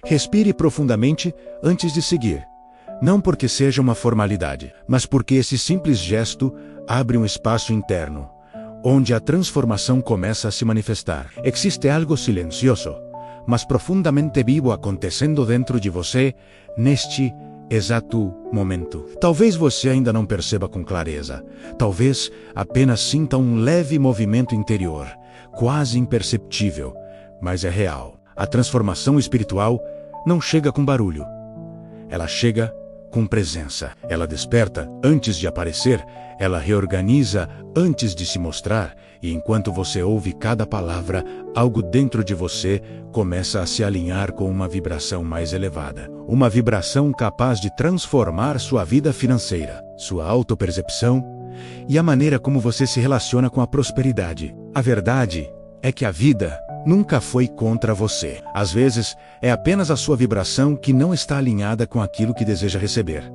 Respire profundamente antes de seguir. Não porque seja uma formalidade, mas porque esse simples gesto abre um espaço interno, onde a transformação começa a se manifestar. Existe algo silencioso, mas profundamente vivo acontecendo dentro de você, neste exato momento. Talvez você ainda não perceba com clareza. Talvez apenas sinta um leve movimento interior, quase imperceptível, mas é real. A transformação espiritual não chega com barulho. Ela chega com presença. Ela desperta antes de aparecer, ela reorganiza antes de se mostrar, e enquanto você ouve cada palavra, algo dentro de você começa a se alinhar com uma vibração mais elevada. Uma vibração capaz de transformar sua vida financeira, sua autopercepção e a maneira como você se relaciona com a prosperidade. A verdade é que a vida nunca foi contra você. Às vezes, é apenas a sua vibração que não está alinhada com aquilo que deseja receber.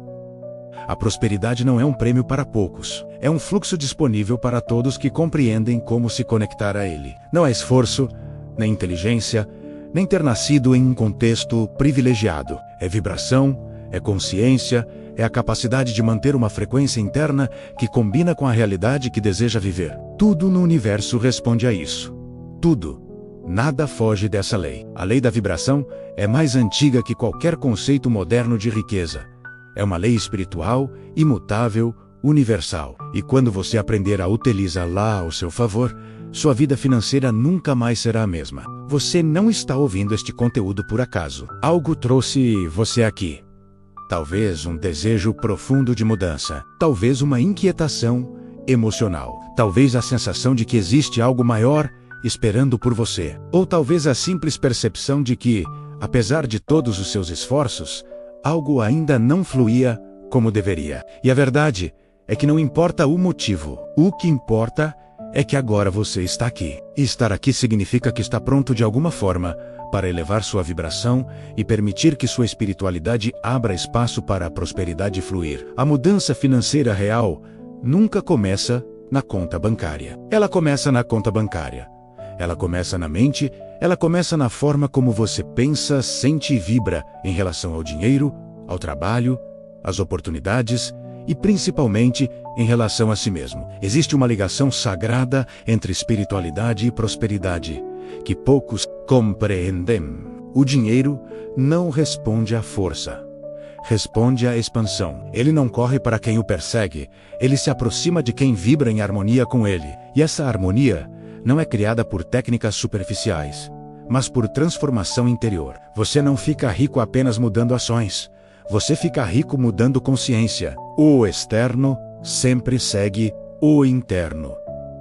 A prosperidade não é um prêmio para poucos. É um fluxo disponível para todos que compreendem como se conectar a ele. Não é esforço, nem inteligência, nem ter nascido em um contexto privilegiado. É vibração, é consciência, é a capacidade de manter uma frequência interna que combina com a realidade que deseja viver. Tudo no universo responde a isso. Tudo. Nada foge dessa lei. A lei da vibração é mais antiga que qualquer conceito moderno de riqueza. É uma lei espiritual, imutável, universal. E quando você aprender a utilizá-la ao seu favor, sua vida financeira nunca mais será a mesma. Você não está ouvindo este conteúdo por acaso. Algo trouxe você aqui. Talvez um desejo profundo de mudança. Talvez uma inquietação emocional. Talvez a sensação de que existe algo maior esperando por você. Ou talvez a simples percepção de que, apesar de todos os seus esforços, algo ainda não fluía como deveria. E a verdade é que não importa o motivo. O que importa é que agora você está aqui. E estar aqui significa que está pronto de alguma forma para elevar sua vibração e permitir que sua espiritualidade abra espaço para a prosperidade fluir. A mudança financeira real nunca começa na conta bancária. Ela começa na conta bancária. Ela começa na mente, ela começa na forma como você pensa, sente e vibra em relação ao dinheiro, ao trabalho, às oportunidades e principalmente em relação a si mesmo. Existe uma ligação sagrada entre espiritualidade e prosperidade, que poucos compreendem. O dinheiro não responde à força, responde à expansão. Ele não corre para quem o persegue, ele se aproxima de quem vibra em harmonia com ele. E essa harmonia não é criada por técnicas superficiais, mas por transformação interior. Você não fica rico apenas mudando ações. Você fica rico mudando consciência. O externo sempre segue o interno.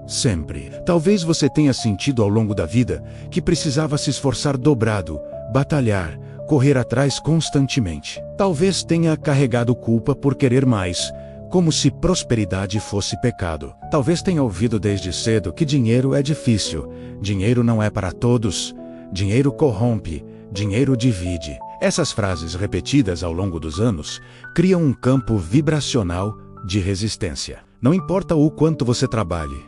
Sempre. Talvez você tenha sentido ao longo da vida que precisava se esforçar dobrado, batalhar, correr atrás constantemente. Talvez tenha carregado culpa por querer mais, como se prosperidade fosse pecado. Talvez tenha ouvido desde cedo que dinheiro é difícil, dinheiro não é para todos, dinheiro corrompe, dinheiro divide. Essas frases repetidas ao longo dos anos criam um campo vibracional de resistência. Não importa o quanto você trabalhe,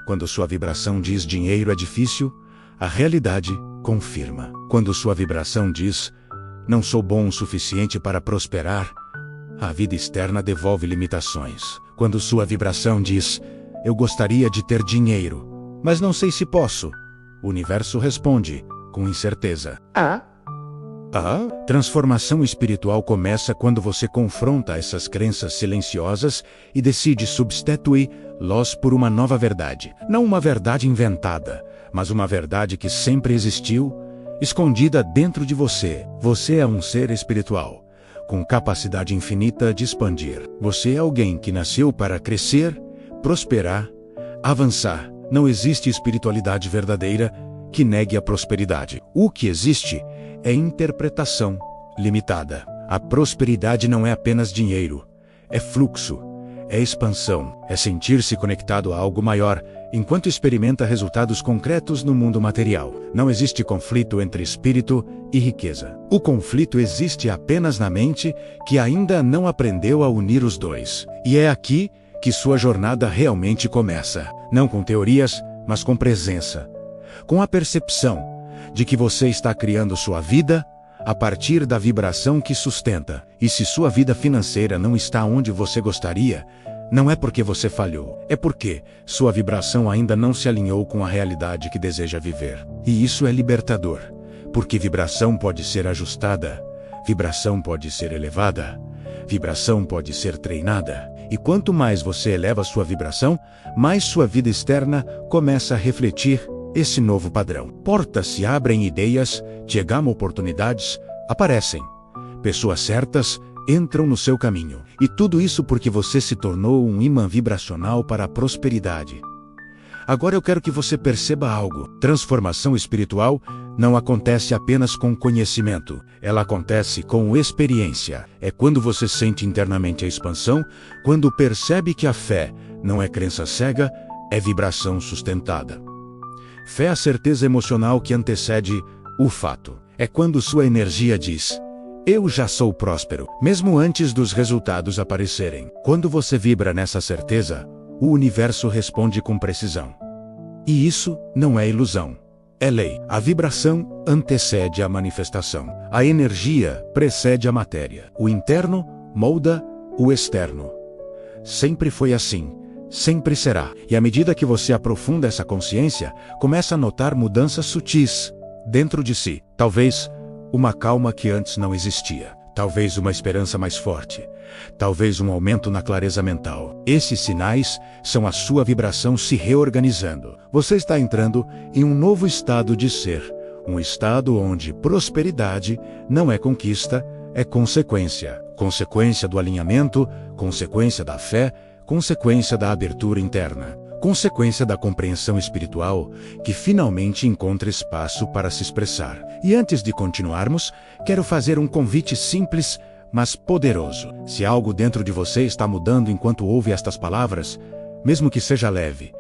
quando sua vibração diz dinheiro é difícil, a realidade confirma. Quando sua vibração diz não sou bom o suficiente para prosperar, a vida externa devolve limitações. Quando sua vibração diz, eu gostaria de ter dinheiro, mas não sei se posso, o universo responde, com incerteza. A transformação espiritual começa quando você confronta essas crenças silenciosas e decide substituí-las por uma nova verdade. Não uma verdade inventada, mas uma verdade que sempre existiu, escondida dentro de você. Você é um ser espiritual, com capacidade infinita de expandir. Você é alguém que nasceu para crescer, prosperar, avançar. Não existe espiritualidade verdadeira que negue a prosperidade. O que existe é interpretação limitada. A prosperidade não é apenas dinheiro, é fluxo, é expansão, é sentir-se conectado a algo maior, enquanto experimenta resultados concretos no mundo material. Não existe conflito entre espírito e riqueza. O conflito existe apenas na mente, que ainda não aprendeu a unir os dois. E é aqui que sua jornada realmente começa. Não com teorias, mas com presença. Com a percepção de que você está criando sua vida a partir da vibração que sustenta. E se sua vida financeira não está onde você gostaria, não é porque você falhou, é porque sua vibração ainda não se alinhou com a realidade que deseja viver. E isso é libertador, porque vibração pode ser ajustada, vibração pode ser elevada, vibração pode ser treinada. E quanto mais você eleva sua vibração, mais sua vida externa começa a refletir esse novo padrão. Portas se abrem, ideias, chegam oportunidades, aparecem. Pessoas certas entram no seu caminho. E tudo isso porque você se tornou um imã vibracional para a prosperidade. Agora eu quero que você perceba algo. Transformação espiritual não acontece apenas com conhecimento. Ela acontece com experiência. É quando você sente internamente a expansão, quando percebe que a fé não é crença cega, é vibração sustentada. Fé é a certeza emocional que antecede o fato. É quando sua energia diz: eu já sou próspero, mesmo antes dos resultados aparecerem. Quando você vibra nessa certeza, o universo responde com precisão. E isso não é ilusão, é lei. A vibração antecede a manifestação. A energia precede a matéria. O interno molda o externo. Sempre foi assim, sempre será. E à medida que você aprofunda essa consciência, começa a notar mudanças sutis dentro de si. Talvez uma calma que antes não existia. Talvez uma esperança mais forte. Talvez um aumento na clareza mental. Esses sinais são a sua vibração se reorganizando. Você está entrando em um novo estado de ser. Um estado onde prosperidade não é conquista, é consequência. Consequência do alinhamento, consequência da fé, consequência da abertura interna. Consequência da compreensão espiritual que finalmente encontra espaço para se expressar. E antes de continuarmos, quero fazer um convite simples, mas poderoso. Se algo dentro de você está mudando enquanto ouve estas palavras, mesmo que seja leve,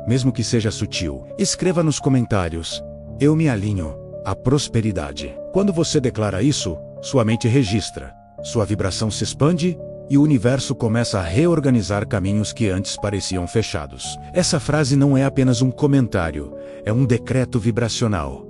mesmo que seja sutil, escreva nos comentários: eu me alinho à prosperidade. Quando você declara isso, sua mente registra, sua vibração se expande e o universo começa a reorganizar caminhos que antes pareciam fechados. Essa frase não é apenas um comentário, é um decreto vibracional.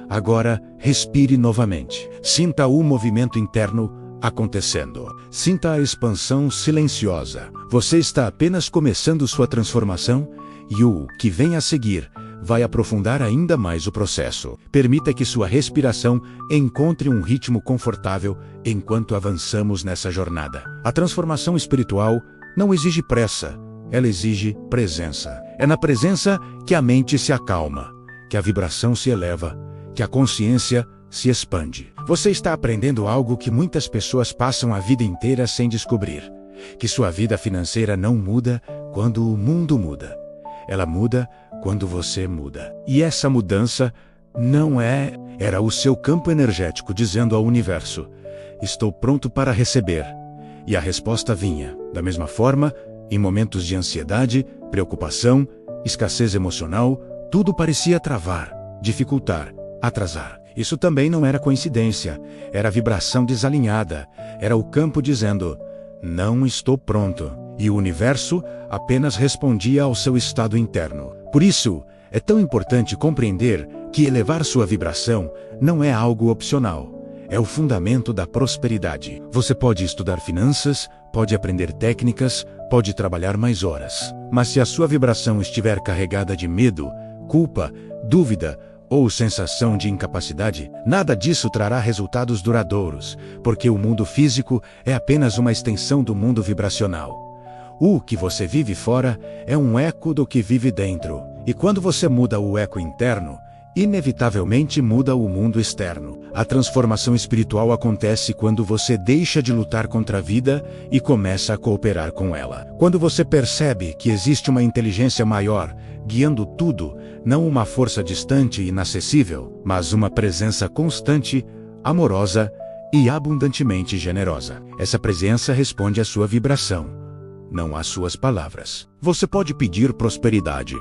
Agora, respire novamente. Sinta o movimento interno acontecendo. Sinta a expansão silenciosa. Você está apenas começando sua transformação e o que vem a seguir vai aprofundar ainda mais o processo. Permita que sua respiração encontre um ritmo confortável enquanto avançamos nessa jornada. A transformação espiritual não exige pressa, ela exige presença. É na presença que a mente se acalma, que a vibração se eleva, que a consciência se expande. Você está aprendendo algo que muitas pessoas passam a vida inteira sem descobrir: que sua vida financeira não muda quando o mundo muda. Ela muda quando você muda. E essa mudança não era o seu campo energético dizendo ao universo: estou pronto para receber. E a resposta vinha. Da mesma forma, em momentos de ansiedade, preocupação, escassez emocional, tudo parecia travar, dificultar, atrasar. Isso também não era coincidência, era vibração desalinhada, era o campo dizendo: não estou pronto. E o universo apenas respondia ao seu estado interno. Por isso, é tão importante compreender que elevar sua vibração não é algo opcional. É o fundamento da prosperidade. Você pode estudar finanças, pode aprender técnicas, pode trabalhar mais horas. Mas se a sua vibração estiver carregada de medo, culpa, dúvida ou sensação de incapacidade, nada disso trará resultados duradouros, porque o mundo físico é apenas uma extensão do mundo vibracional. O que você vive fora é um eco do que vive dentro. E quando você muda o eco interno, inevitavelmente muda o mundo externo. A transformação espiritual acontece quando você deixa de lutar contra a vida e começa a cooperar com ela. Quando você percebe que existe uma inteligência maior guiando tudo, não uma força distante e inacessível, mas uma presença constante, amorosa e abundantemente generosa. Essa presença responde à sua vibração, não às suas palavras. Você pode pedir prosperidade,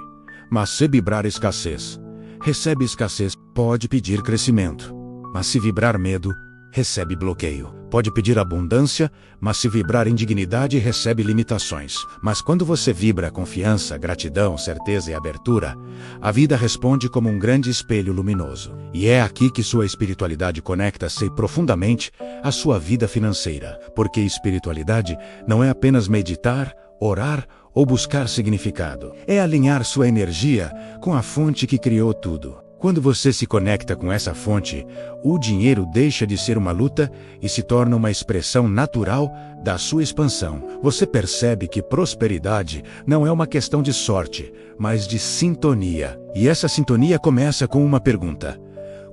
mas se vibrar escassez, recebe escassez. Pode pedir crescimento, mas se vibrar medo, recebe bloqueio. pode pedir abundância, mas se vibrar em dignidade, recebe limitações. Mas quando você vibra confiança, gratidão, certeza e abertura, a vida responde como um grande espelho luminoso. E é aqui que sua espiritualidade conecta-se profundamente à sua vida financeira. Porque espiritualidade não é apenas meditar, orar ou buscar significado. É alinhar sua energia com a fonte que criou tudo. Quando você se conecta com essa fonte, o dinheiro deixa de ser uma luta e se torna uma expressão natural da sua expansão. Você percebe que prosperidade não é uma questão de sorte, mas de sintonia. E essa sintonia começa com uma pergunta: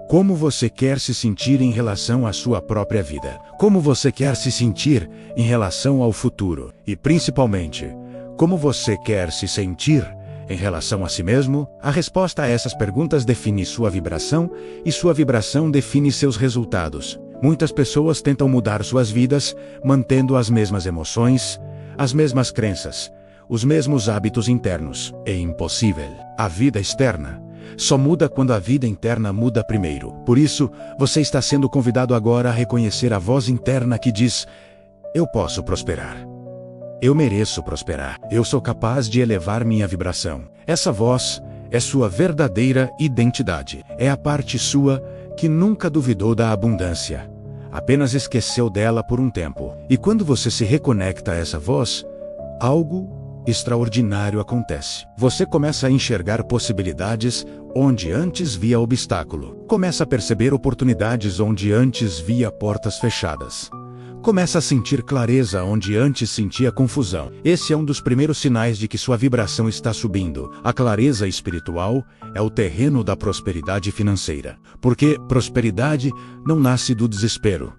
como você quer se sentir em relação à sua própria vida? Como você quer se sentir em relação ao futuro? E principalmente, como você quer se sentir em relação a si mesmo? A resposta a essas perguntas define sua vibração e sua vibração define seus resultados. Muitas pessoas tentam mudar suas vidas mantendo as mesmas emoções, as mesmas crenças, os mesmos hábitos internos. É impossível. A vida externa só muda quando a vida interna muda primeiro. Por isso, você está sendo convidado agora a reconhecer a voz interna que diz: eu posso prosperar. Eu mereço prosperar. Eu sou capaz de elevar minha vibração. Essa voz é sua verdadeira identidade. É a parte sua que nunca duvidou da abundância. Apenas esqueceu dela por um tempo. E quando você se reconecta a essa voz, algo extraordinário acontece. Você começa a enxergar possibilidades onde antes via obstáculo. Começa a perceber oportunidades onde antes via portas fechadas. Começa a sentir clareza onde antes sentia confusão. Esse é um dos primeiros sinais de que sua vibração está subindo. A clareza espiritual é o terreno da prosperidade financeira. Porque prosperidade não nasce do desespero.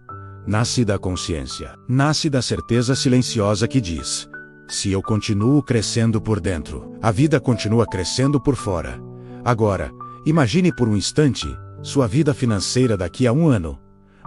Nasce da consciência. Nasce da certeza silenciosa que diz: se eu continuo crescendo por dentro, a vida continua crescendo por fora. Agora, imagine por um instante sua vida financeira daqui a um ano.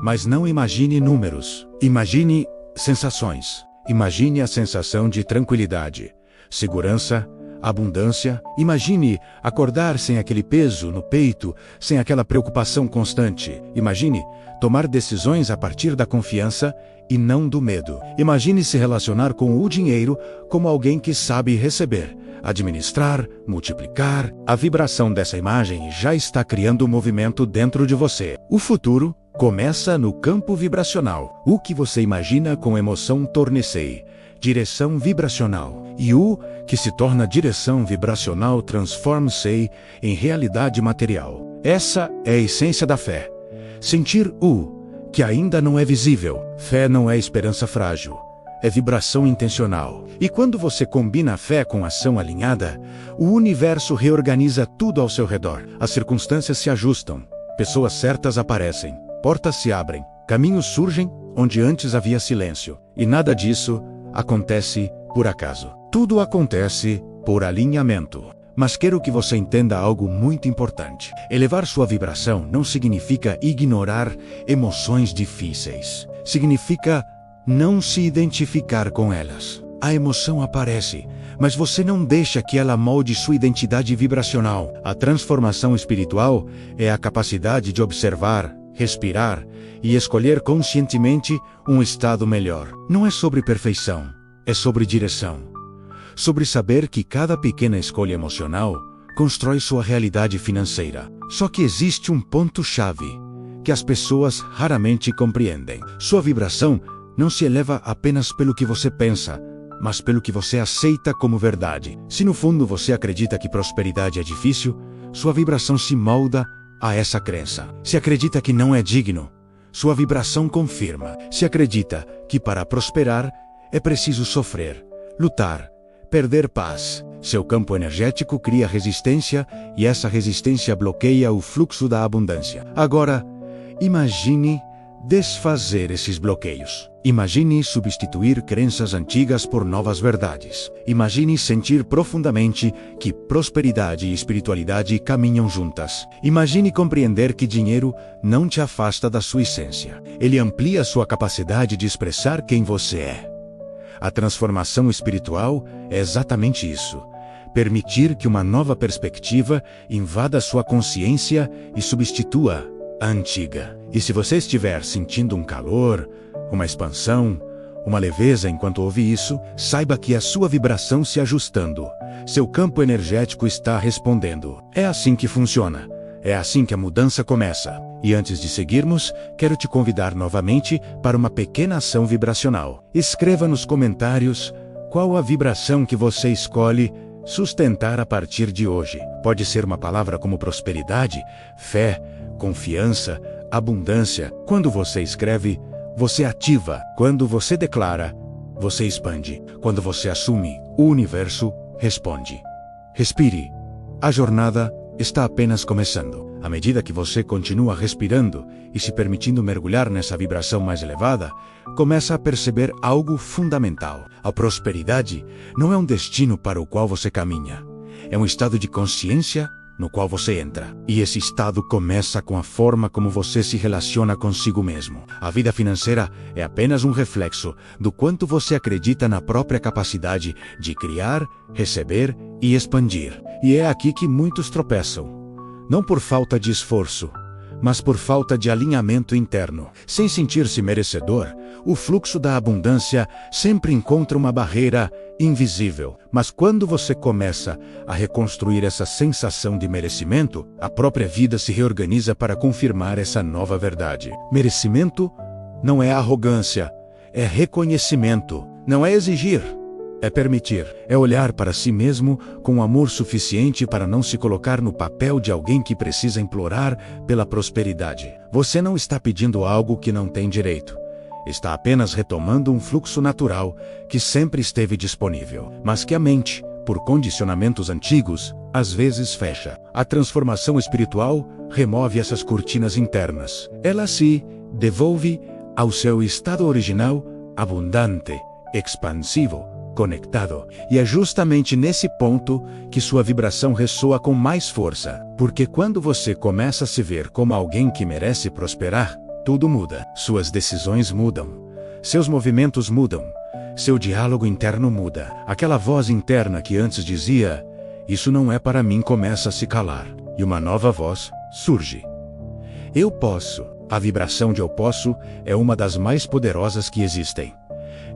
Mas não imagine números. Imagine sensações. Imagine a sensação de tranquilidade, segurança, abundância. Imagine acordar sem aquele peso no peito, sem aquela preocupação constante. Imagine tomar decisões a partir da confiança e não do medo. Imagine se relacionar com o dinheiro como alguém que sabe receber, administrar, multiplicar. A vibração dessa imagem já está criando um movimento dentro de você. O futuro começa no campo vibracional. O que você imagina com emoção torna-se direção vibracional. E o que se torna direção vibracional transforma-se em realidade material. Essa é a essência da fé. Sentir o que ainda não é visível. Fé não é esperança frágil. É vibração intencional. E quando você combina a fé com ação alinhada, o universo reorganiza tudo ao seu redor. As circunstâncias se ajustam. Pessoas certas aparecem. Portas se abrem, caminhos surgem onde antes havia silêncio. E nada disso acontece por acaso. Tudo acontece por alinhamento. Mas quero que você entenda algo muito importante. Elevar sua vibração não significa ignorar emoções difíceis. Significa não se identificar com elas. A emoção aparece, mas você não deixa que ela molde sua identidade vibracional. A transformação espiritual é a capacidade de observar, respirar e escolher conscientemente um estado melhor. Não é sobre perfeição, é sobre direção. Sobre saber que cada pequena escolha emocional constrói sua realidade financeira. Só que existe um ponto-chave que as pessoas raramente compreendem. Sua vibração não se eleva apenas pelo que você pensa, mas pelo que você aceita como verdade. Se no fundo você acredita que prosperidade é difícil, sua vibração se molda a essa crença. Se acredita que não é digno, sua vibração confirma. Se acredita que para prosperar é preciso sofrer, lutar, perder paz, seu campo energético cria resistência e essa resistência bloqueia o fluxo da abundância. Agora, imagine desfazer esses bloqueios. Imagine substituir crenças antigas por novas verdades. Imagine sentir profundamente que prosperidade e espiritualidade caminham juntas. Imagine compreender que dinheiro não te afasta da sua essência. Ele amplia sua capacidade de expressar quem você é. A transformação espiritual é exatamente isso. Permitir que uma nova perspectiva invada sua consciência e substitua a antiga. E se você estiver sentindo um calor, uma expansão, uma leveza. Enquanto ouve isso, saiba que é sua vibração se ajustando. Seu campo energético está respondendo. É assim que funciona. É assim que a mudança começa. E antes de seguirmos, quero te convidar novamente para uma pequena ação vibracional. Escreva nos comentários qual a vibração que você escolhe sustentar a partir de hoje. Pode ser uma palavra como prosperidade, fé, confiança, abundância. Quando você escreve, você ativa. Quando você declara, você expande. Quando você assume, o universo responde. Respire. A jornada está apenas começando. À medida que você continua respirando e se permitindo mergulhar nessa vibração mais elevada, começa a perceber algo fundamental. A prosperidade não é um destino para o qual você caminha. É um estado de consciência no qual você entra. E esse estado começa com a forma como você se relaciona consigo mesmo. A vida financeira é apenas um reflexo do quanto você acredita na própria capacidade de criar, receber e expandir. E é aqui que muitos tropeçam. Não por falta de esforço, mas por falta de alinhamento interno. Sem sentir-se merecedor, o fluxo da abundância sempre encontra uma barreira invisível. Mas quando você começa a reconstruir essa sensação de merecimento, a própria vida se reorganiza para confirmar essa nova verdade. Merecimento não é arrogância, é reconhecimento. Não é exigir, é permitir. É olhar para si mesmo com amor suficiente para não se colocar no papel de alguém que precisa implorar pela prosperidade. Você não está pedindo algo que não tem direito. Está apenas retomando um fluxo natural que sempre esteve disponível, mas que a mente, por condicionamentos antigos, às vezes fecha. A transformação espiritual remove essas cortinas internas. Ela se devolve ao seu estado original, abundante, expansivo, conectado. E é justamente nesse ponto que sua vibração ressoa com mais força. Porque quando você começa a se ver como alguém que merece prosperar, tudo muda. Suas decisões mudam. Seus movimentos mudam. Seu diálogo interno muda. Aquela voz interna que antes dizia, "Isso não é para mim", começa a se calar. E uma nova voz surge. Eu posso. A vibração de eu posso é uma das mais poderosas que existem.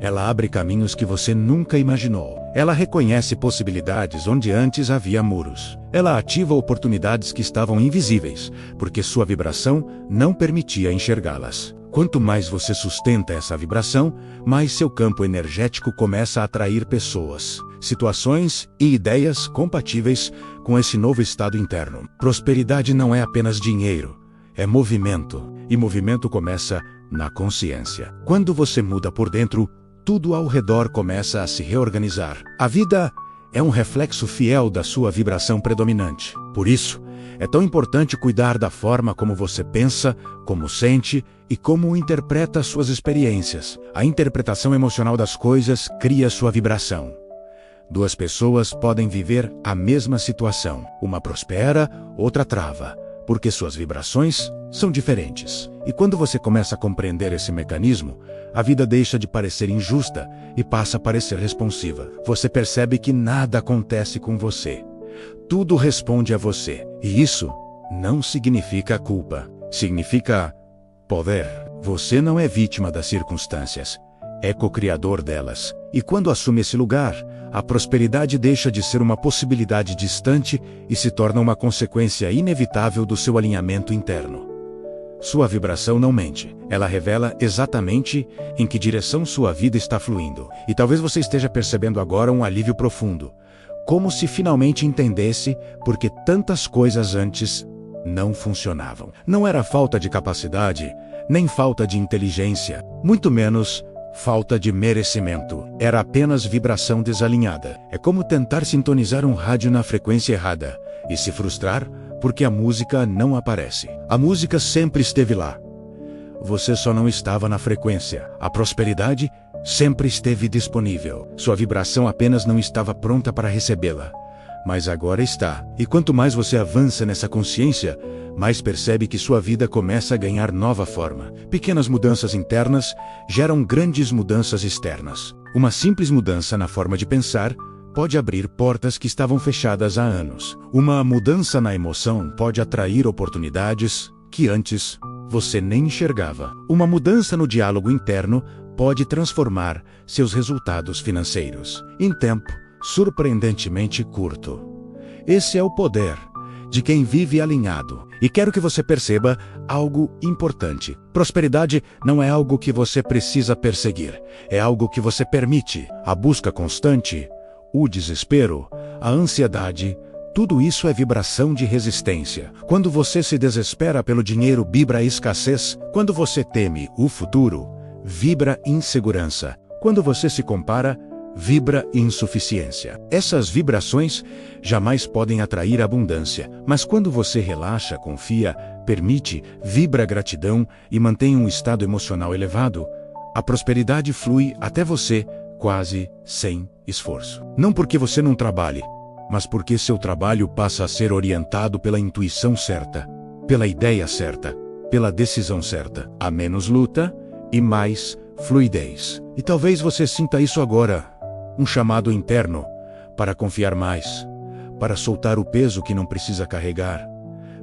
Ela abre caminhos que você nunca imaginou. Ela reconhece possibilidades onde antes havia muros. Ela ativa oportunidades que estavam invisíveis, porque sua vibração não permitia enxergá-las. Quanto mais você sustenta essa vibração, mais seu campo energético começa a atrair pessoas, situações e ideias compatíveis com esse novo estado interno. Prosperidade não é apenas dinheiro, é movimento. E movimento começa na consciência. Quando você muda por dentro, tudo ao redor começa a se reorganizar. A vida é um reflexo fiel da sua vibração predominante. Por isso, é tão importante cuidar da forma como você pensa, como sente e como interpreta suas experiências. A interpretação emocional das coisas cria sua vibração. Duas pessoas podem viver a mesma situação. Uma prospera, outra trava, porque suas vibrações são diferentes. E quando você começa a compreender esse mecanismo, a vida deixa de parecer injusta e passa a parecer responsiva. Você percebe que nada acontece com você. Tudo responde a você. E isso não significa culpa. Significa poder. Você não é vítima das circunstâncias. É co-criador delas. E quando assume esse lugar, a prosperidade deixa de ser uma possibilidade distante e se torna uma consequência inevitável do seu alinhamento interno. Sua vibração não mente. Ela revela exatamente em que direção sua vida está fluindo. E talvez você esteja percebendo agora um alívio profundo. Como se finalmente entendesse porque tantas coisas antes não funcionavam. Não era falta de capacidade, nem falta de inteligência, muito menos falta de merecimento. Era apenas vibração desalinhada. É como tentar sintonizar um rádio na frequência errada e se frustrar porque a música não aparece. A música sempre esteve lá. Você só não estava na frequência. A prosperidade sempre esteve disponível. Sua vibração apenas não estava pronta para recebê-la. Mas agora está. E quanto mais você avança nessa consciência, mais percebe que sua vida começa a ganhar nova forma. Pequenas mudanças internas geram grandes mudanças externas. Uma simples mudança na forma de pensar pode abrir portas que estavam fechadas há anos. Uma mudança na emoção pode atrair oportunidades que antes você nem enxergava. Uma mudança no diálogo interno pode transformar seus resultados financeiros em tempo surpreendentemente curto. Esse é o poder de quem vive alinhado. E quero que você perceba algo importante. Prosperidade não é algo que você precisa perseguir, é algo que você permite. A busca constante, o desespero, a ansiedade, tudo isso é vibração de resistência. Quando você se desespera pelo dinheiro, vibra escassez. Quando você teme o futuro, vibra insegurança. Quando você se compara, vibra insuficiência. Essas vibrações jamais podem atrair abundância, mas quando você relaxa, confia, permite, vibra gratidão e mantém um estado emocional elevado, a prosperidade flui até você quase sem esforço. Não porque você não trabalhe, mas porque seu trabalho passa a ser orientado pela intuição certa, pela ideia certa, pela decisão certa. Há menos luta e mais fluidez. E talvez você sinta isso agora. Um chamado interno para confiar mais, para soltar o peso que não precisa carregar,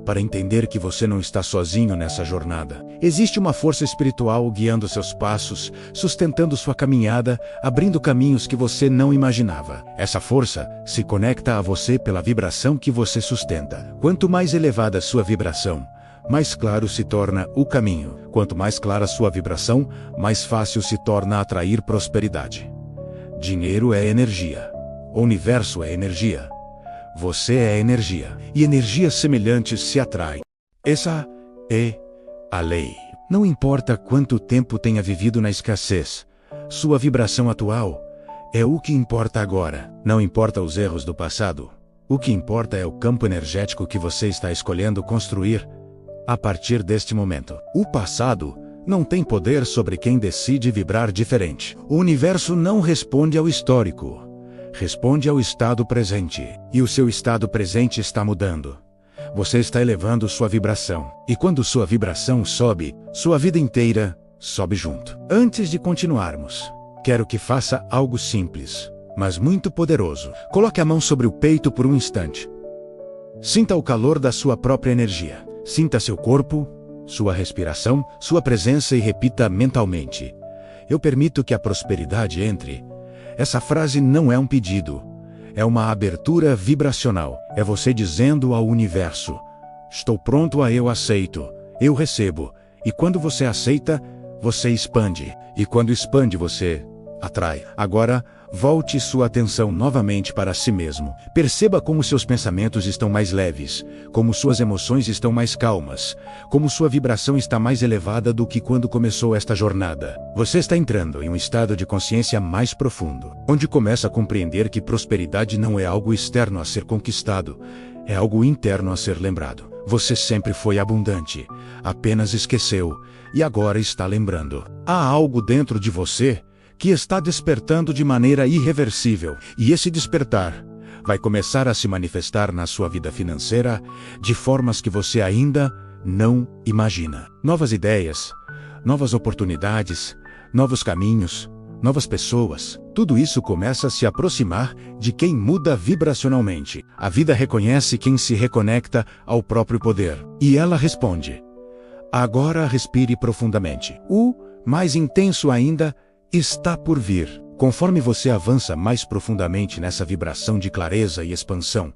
para entender que você não está sozinho nessa jornada. Existe uma força espiritual guiando seus passos, sustentando sua caminhada, abrindo caminhos que você não imaginava. Essa força se conecta a você pela vibração que você sustenta. Quanto mais elevada sua vibração, mais claro se torna o caminho. Quanto mais clara sua vibração, mais fácil se torna atrair prosperidade. Dinheiro é energia. O universo é energia. Você é energia. E energias semelhantes se atraem. Essa é a lei. Não importa quanto tempo tenha vivido na escassez, sua vibração atual é o que importa agora. Não importa os erros do passado. O que importa é o campo energético que você está escolhendo construir a partir deste momento. O passado não tem poder sobre quem decide vibrar diferente. O universo não responde ao histórico, responde ao estado presente. E o seu estado presente está mudando. Você está elevando sua vibração. E quando sua vibração sobe, sua vida inteira sobe junto. Antes de continuarmos, quero que faça algo simples, mas muito poderoso. Coloque a mão sobre o peito por um instante. Sinta o calor da sua própria energia. Sinta seu corpo, sua respiração, sua presença e repita mentalmente: eu permito que a prosperidade entre. Essa frase não é um pedido, é uma abertura vibracional. É você dizendo ao universo: estou pronto a eu aceito, eu recebo. E quando você aceita, você expande. E quando expande, você atrai. Agora, volte sua atenção novamente para si mesmo. Perceba como seus pensamentos estão mais leves, como suas emoções estão mais calmas, como sua vibração está mais elevada do que quando começou esta jornada. Você está entrando em um estado de consciência mais profundo, onde começa a compreender que prosperidade não é algo externo a ser conquistado, é algo interno a ser lembrado. Você sempre foi abundante, apenas esqueceu e agora está lembrando. Há algo dentro de você que está despertando de maneira irreversível, e esse despertar vai começar a se manifestar na sua vida financeira de formas que você ainda não imagina. Novas ideias, novas oportunidades, novos caminhos, novas pessoas, tudo isso começa a se aproximar de quem muda vibracionalmente. A vida reconhece quem se reconecta ao próprio poder, e ela responde: agora respire profundamente. O mais intenso ainda está por vir. Conforme você avança mais profundamente nessa vibração de clareza e expansão,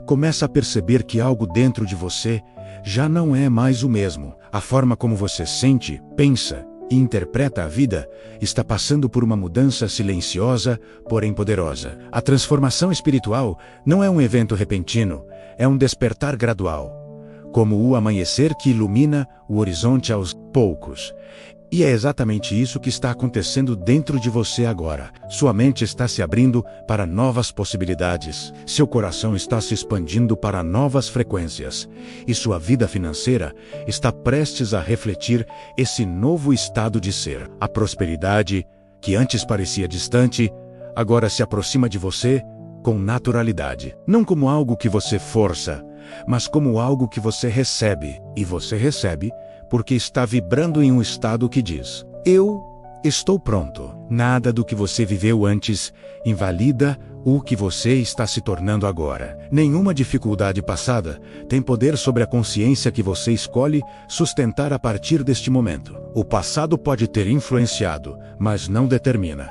começa a perceber que algo dentro de você já não é mais o mesmo. A forma como você sente, pensa e interpreta a vida está passando por uma mudança silenciosa, porém poderosa. A transformação espiritual não é um evento repentino, é um despertar gradual, como o amanhecer que ilumina o horizonte aos poucos. E é exatamente isso que está acontecendo dentro de você agora. Sua mente está se abrindo para novas possibilidades. Seu coração está se expandindo para novas frequências. E sua vida financeira está prestes a refletir esse novo estado de ser. A prosperidade, que antes parecia distante, agora se aproxima de você com naturalidade. Não como algo que você força, mas como algo que você recebe. E você recebe porque está vibrando em um estado que diz: eu Estou pronto. Nada do que você viveu antes invalida o que você está se tornando agora. Nenhuma dificuldade passada tem poder sobre a consciência que você escolhe sustentar a partir deste momento. O passado pode ter influenciado, mas não determina.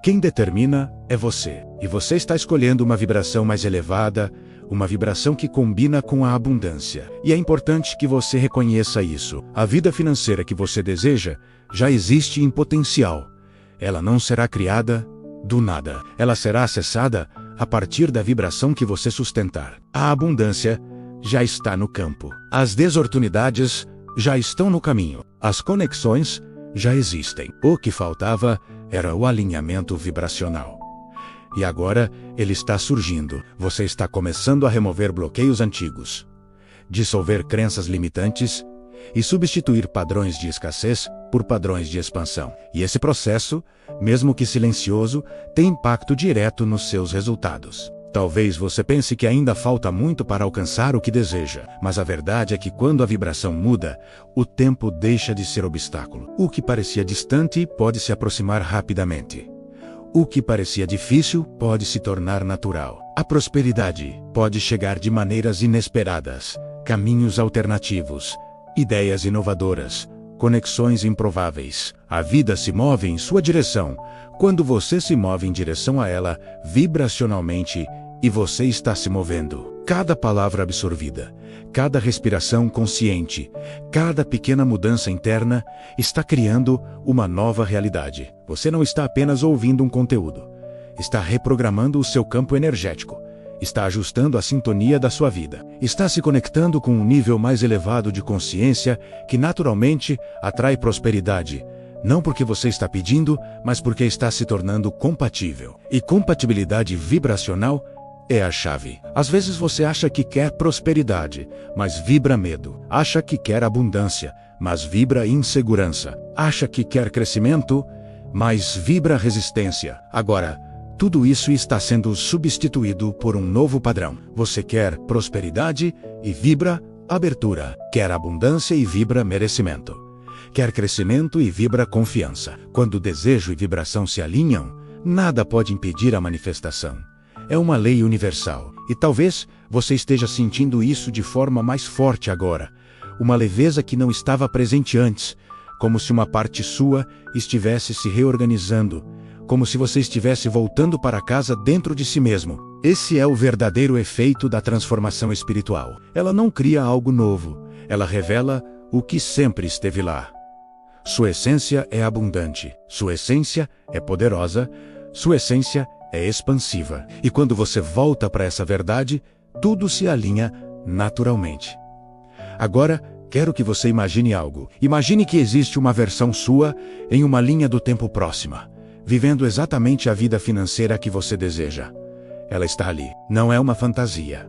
Quem determina é você. E você está escolhendo uma vibração mais elevada, uma vibração que combina com a abundância. E é importante que você reconheça isso. A vida financeira que você deseja já existe em potencial. Ela não será criada do nada. Ela será acessada a partir da vibração que você sustentar. A abundância já está no campo. As desoportunidades já estão no caminho. As conexões já existem. O que faltava era o alinhamento vibracional. E agora ele está surgindo. Você está começando a remover bloqueios antigos, dissolver crenças limitantes e substituir padrões de escassez por padrões de expansão. E esse processo, mesmo que silencioso, tem impacto direto nos seus resultados. Talvez você pense que ainda falta muito para alcançar o que deseja, mas a verdade é que quando a vibração muda, o tempo deixa de ser obstáculo. O que parecia distante pode se aproximar rapidamente. O que parecia difícil pode se tornar natural. A prosperidade pode chegar de maneiras inesperadas, caminhos alternativos, ideias inovadoras, conexões improváveis. A vida se move em sua direção. Quando você se move em direção a ela, vibracionalmente, e você está se movendo. Cada palavra absorvida, cada respiração consciente, cada pequena mudança interna está criando uma nova realidade. Você não está apenas ouvindo um conteúdo. Está reprogramando o seu campo energético. Está ajustando a sintonia da sua vida. Está se conectando com um nível mais elevado de consciência que naturalmente atrai prosperidade. Não porque você está pedindo, mas porque está se tornando compatível. E compatibilidade vibracional é a chave. Às vezes você acha que quer prosperidade, mas vibra medo. Acha que quer abundância, mas vibra insegurança. Acha que quer crescimento, mas vibra resistência. Agora, tudo isso está sendo substituído por um novo padrão. Você quer prosperidade e vibra abertura. Quer abundância e vibra merecimento. Quer crescimento e vibra confiança. Quando desejo e vibração se alinham, nada pode impedir a manifestação. É uma lei universal. E talvez você esteja sentindo isso de forma mais forte agora. Uma leveza que não estava presente antes. Como se uma parte sua estivesse se reorganizando. Como se você estivesse voltando para casa dentro de si mesmo. Esse é o verdadeiro efeito da transformação espiritual. Ela não cria algo novo. Ela revela o que sempre esteve lá. Sua essência é abundante. Sua essência é poderosa. Sua essência é expansiva. E quando você volta para essa verdade, tudo se alinha naturalmente. Agora, quero que você imagine algo. Imagine que existe uma versão sua em uma linha do tempo próxima, vivendo exatamente a vida financeira que você deseja. Ela está ali. Não é uma fantasia.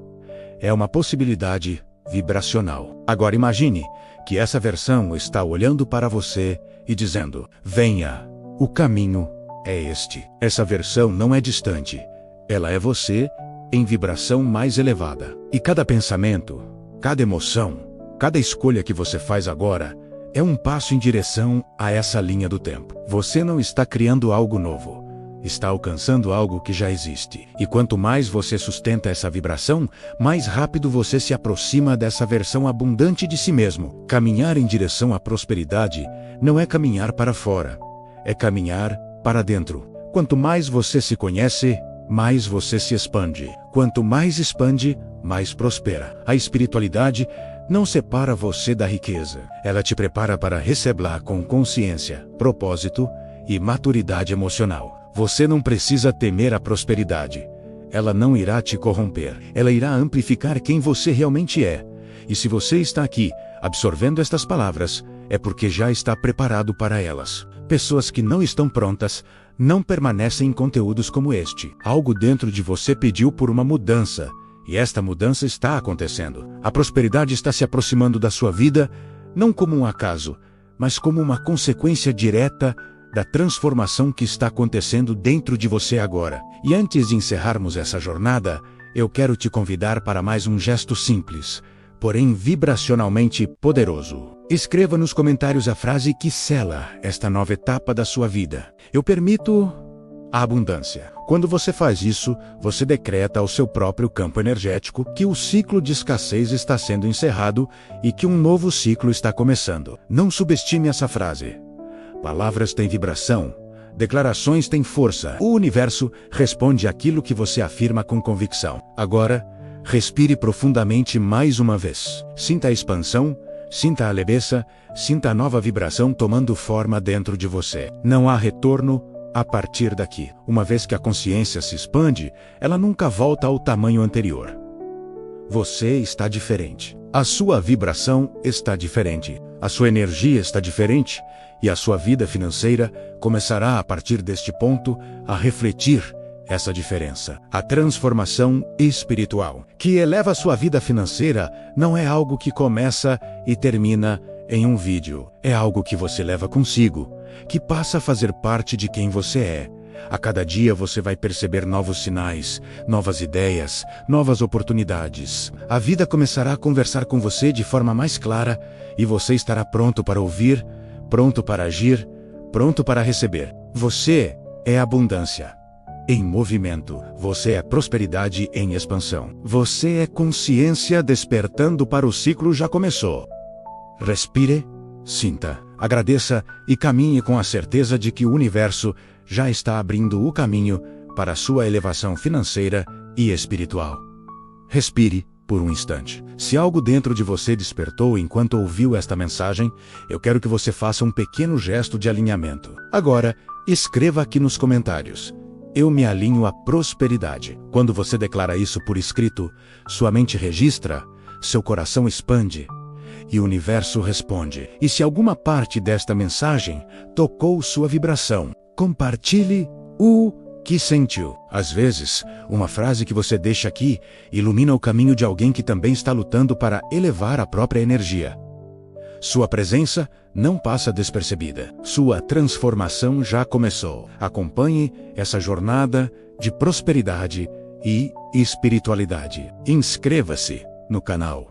É uma possibilidade vibracional. Agora imagine que essa versão está olhando para você e dizendo: venha, o caminho é este. Essa versão não é distante. Ela é você em vibração mais elevada. E cada pensamento, cada emoção, cada escolha que você faz agora é um passo em direção a essa linha do tempo. Você não está criando algo novo. Está alcançando algo que já existe. E quanto mais você sustenta essa vibração, mais rápido você se aproxima dessa versão abundante de si mesmo. Caminhar em direção à prosperidade não é caminhar para fora. É caminhar para dentro. Quanto mais você se conhece, mais você se expande. Quanto mais expande, mais prospera. A espiritualidade não separa você da riqueza. Ela te prepara para recebê-la com consciência, propósito e maturidade emocional. Você não precisa temer a prosperidade. Ela não irá te corromper. Ela irá amplificar quem você realmente é. E se você está aqui, absorvendo estas palavras, é porque já está preparado para elas. Pessoas que não estão prontas não permanecem em conteúdos como este. Algo dentro de você pediu por uma mudança, e esta mudança está acontecendo. A prosperidade está se aproximando da sua vida, não como um acaso, mas como uma consequência direta da transformação que está acontecendo dentro de você agora. E antes de encerrarmos essa jornada, eu quero te convidar para mais um gesto simples, porém vibracionalmente poderoso. Escreva nos comentários a frase que sela esta nova etapa da sua vida. Eu permito a abundância. Quando você faz isso, você decreta ao seu próprio campo energético que o ciclo de escassez está sendo encerrado e que um novo ciclo está começando. Não subestime essa frase. Palavras têm vibração. Declarações têm força. O universo responde àquilo que você afirma com convicção. Agora, respire profundamente mais uma vez. Sinta a expansão, sinta a leveza, sinta a nova vibração tomando forma dentro de você. Não há retorno a partir daqui. Uma vez que a consciência se expande, ela nunca volta ao tamanho anterior. Você está diferente. A sua vibração está diferente. A sua energia está diferente. E a sua vida financeira começará a partir deste ponto a refletir essa diferença. A transformação espiritual, que eleva a sua vida financeira, não é algo que começa e termina em um vídeo. É algo que você leva consigo, que passa a fazer parte de quem você é. A cada dia você vai perceber novos sinais, novas ideias, novas oportunidades. A vida começará a conversar com você de forma mais clara e você estará pronto para ouvir, pronto para agir, pronto para receber. Você é abundância em movimento. Você é prosperidade em expansão. Você é consciência despertando para o ciclo já começou. Respire, sinta, agradeça e caminhe com a certeza de que o universo já está abrindo o caminho para a sua elevação financeira e espiritual. Respire por um instante. Se algo dentro de você despertou enquanto ouviu esta mensagem, eu quero que você faça um pequeno gesto de alinhamento. Agora, escreva aqui nos comentários: eu me alinho à prosperidade. Quando você declara isso por escrito, sua mente registra, seu coração expande e o universo responde. E se alguma parte desta mensagem tocou sua vibração, compartilhe o que sentiu. Às vezes, uma frase que você deixa aqui ilumina o caminho de alguém que também está lutando para elevar a própria energia. Sua presença não passa despercebida. Sua transformação já começou. Acompanhe essa jornada de prosperidade e espiritualidade. Inscreva-se no canal.